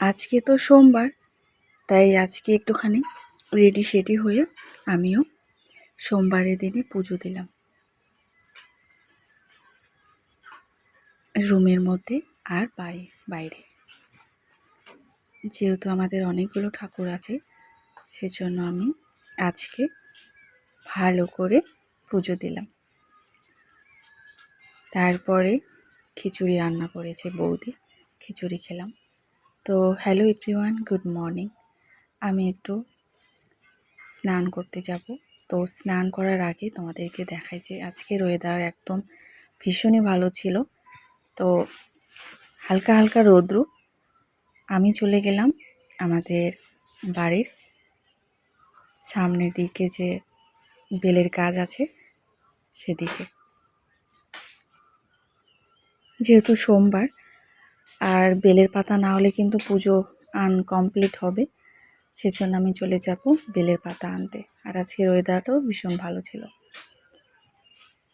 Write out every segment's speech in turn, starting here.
আজকে তো সোমবার, তাই আজকে একটুখানি রেডি সেডি হয়ে আমিও সোমবারের দিনে পুজো দিলাম রুমের মধ্যে আর বাইরে। যেহেতু আমাদের অনেকগুলো ঠাকুর আছে, সেজন্য আমি আজকে ভালো করে পুজো দিলাম। তারপরে খিচুড়ি রান্না করেছে বৌদি, খিচুড়ি খেলাম। তো হ্যালো এভরিওয়ান, গুড মর্নিং। আমি একটু স্নান করতে যাব। তো স্নান করার আগে তোমাদেরকে দেখাই যে আজকের ওয়েদার একদম ভীষণই ভালো ছিল। তো হালকা হালকা রৌদ্র। আমি চলে গেলাম আমাদের বাড়ির সামনের দিকে যে বেলের গাছ আছে সেদিকে। যেহেতু সোমবার আর বেলের পাতা না হলে কিন্তু পুজো আনকমপ্লিট হবে, সেজন্য আমি চলে যাব বেলের পাতা আনতে। আর আজকের ওয়েদারটাও ভীষণ ভালো ছিল,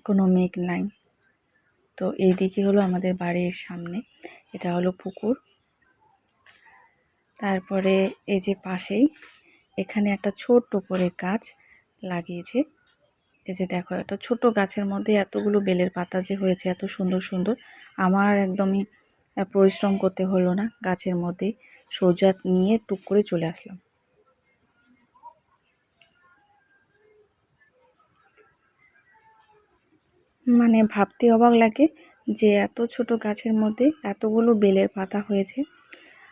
কোনো মেঘ নাই। তো এই দিকে হলো আমাদের বাড়ির সামনে, এটা হলো পুকুর। তারপরে এই যে পাশেই এখানে একটা ছোট্ট করে গাছ লাগিয়েছে। এই যে দেখো, একটা ছোট গাছের মধ্যে এতগুলো বেলের পাতা যে হয়েছে, এত সুন্দর সুন্দর। আমার একদমই পরিশ্রম করতে হলো না, গাছের মধ্যেই সোজা নিয়ে টুক করে চলে আসলাম। মানে ভাবতে অবাক লাগে যে এত ছোট গাছের মধ্যে এতগুলো বেলের পাতা হয়েছে।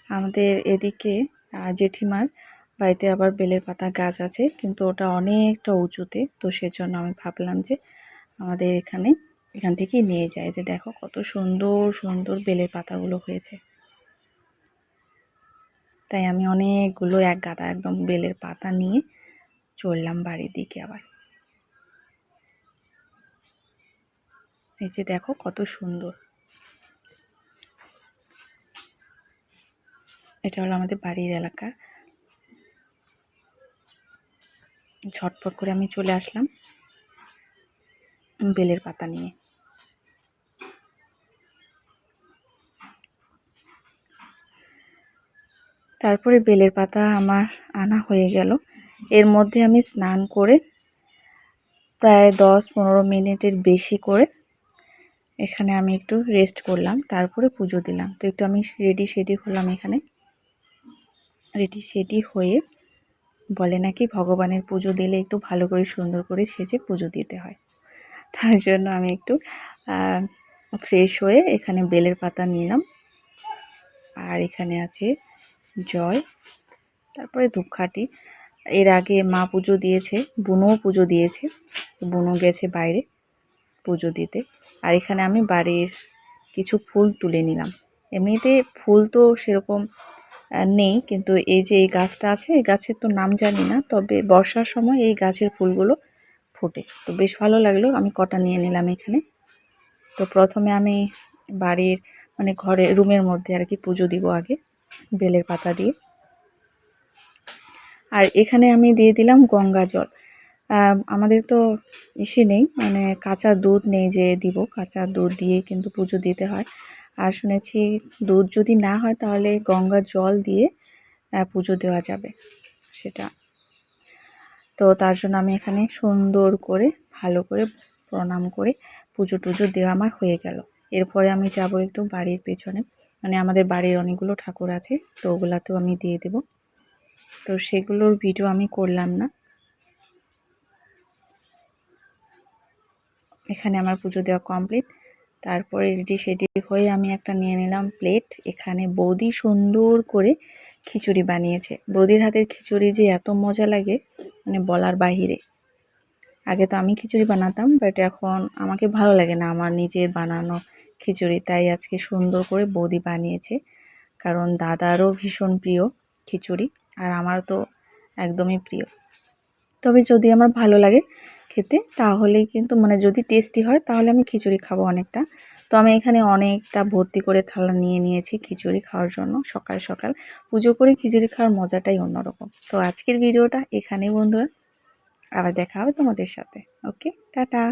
আমাদের এদিকে জেঠিমার বাড়িতে আবার বেলের পাতা গাছ আছে, কিন্তু ওটা অনেকটা উঁচুতে। তো সেজন্য আমি ভাবলাম যে আমাদের এখান থেকেই নিয়ে যায়। যে দেখো কত সুন্দর সুন্দর বেলের পাতাগুলো হয়েছে। তাই আমি অনেকগুলো এক গাদা একদম বেলের পাতা নিয়ে চললাম বাড়ির দিকে আবার। এই যে দেখো কত সুন্দর। এটা হলো আমাদের বাড়ির এলাকা। ঝটপট করে আমি চলে আসলাম বেলের পাতা নিয়ে। তারপরে বেলের পাতা আমার আনা হয়ে গেল। এর মধ্যে আমি স্নান করে প্রায় 10-15 মিনিটের বেশি করে এখানে আমি একটু রেস্ট করলাম, তারপরে পুজো দিলাম। তো একটু আমি রেডি সেডি হলাম। এখানে রেডি সেডি হয়ে বলে নাকি ভগবানের পুজো দিলে একটু ভালো করে সুন্দর করে সেজে পুজো দিতে হয়। তার জন্য আমি একটু ফ্রেশ হয়ে এখানে বেলের পাতা নিলাম। আর এখানে আছে জয়, তারপরে ধূপকাঠি। এর আগে মা পুজো দিয়েছে, বুনুও পুজো দিয়েছে। বুনু গেছে বাইরে পুজো দিতে। আর এখানে আমি বাড়ির কিছু ফুল তুলে নিলাম। এমনিতে ফুল তো সেরকম নেই, কিন্তু এই যে এই গাছটা আছে, এই গাছের তো নাম জানি না, তবে বর্ষার সময় এই গাছের ফুলগুলো ফোটে। তো বেশ ভালো লাগলো, আমি কটা নিয়ে নিলাম এখানে। তো প্রথমে আমি বাড়ির মানে ঘরে রুমের মধ্যে আর কি পুজো দিব আগে বেলের পাতা দিয়ে। আর এখানে আমি দিয়ে দিলাম গঙ্গা জল। আমাদের তো ইসে নেই, মানে কাঁচা দুধ নেই যে দিব, কাঁচা দুধ দিয়ে কিন্তু পুজো দিতে হয়। আর শুনেছি দুধ যদি না হয় তাহলে গঙ্গা জল দিয়ে পুজো দেওয়া যাবে সেটা। তো তার জন্য আমি এখানে সুন্দর করে ভালো করে প্রণাম করে পুজো টুজো দেওয়া আমার হয়ে গেল। এরপরে আমি যাব একটু বাড়ির পেছনে, মানে আমাদের বাড়ির অনেকগুলো ঠাকুর আছে, তো ওগুলাতেও আমি দিয়ে দেব। তো সেগুলোর ভিডিও আমি করলাম না। এখানে আমার পুজো দেওয়া কমপ্লিট। তারপরে রেডি সেডি হয়ে আমি একটা নিয়ে নিলাম প্লেট। এখানে বৌদি সুন্দর করে খিচুড়ি বানিয়েছে। বৌদির হাতের খিচুড়ি যে এত মজা লাগে মানে বলার বাহিরে। আগে তো আমি খিচুড়ি বানাতাম, বাট এখন আমাকে ভালো লাগে না আমার নিজের বানানো খিচুড়ি। তাই আজকে সুন্দর করে বৌদি বানিয়েছে, কারণ দাদারও ভীষণ প্রিয় খিচুড়ি, আর আমার তো একদমই প্রিয়। তবে যদি আমার ভালো লাগে খেতে তাহলেই কিন্তু, মানে যদি টেস্টি হয় তাহলে আমি খিচুড়ি খাবো অনেকটা। তো আমি এখানে অনেকটা ভর্তি করে থালা নিয়ে নিয়েছি খিচুড়ি খাওয়ার জন্য। সকাল সকাল পুজো করে খিচুড়ি খাওয়ার মজাটাই অন্যরকম। তো আজকের ভিডিওটা এখানেই বন্ধুরা, আবার দেখা হবে তোমাদের সাথে। ওকে, টাটা।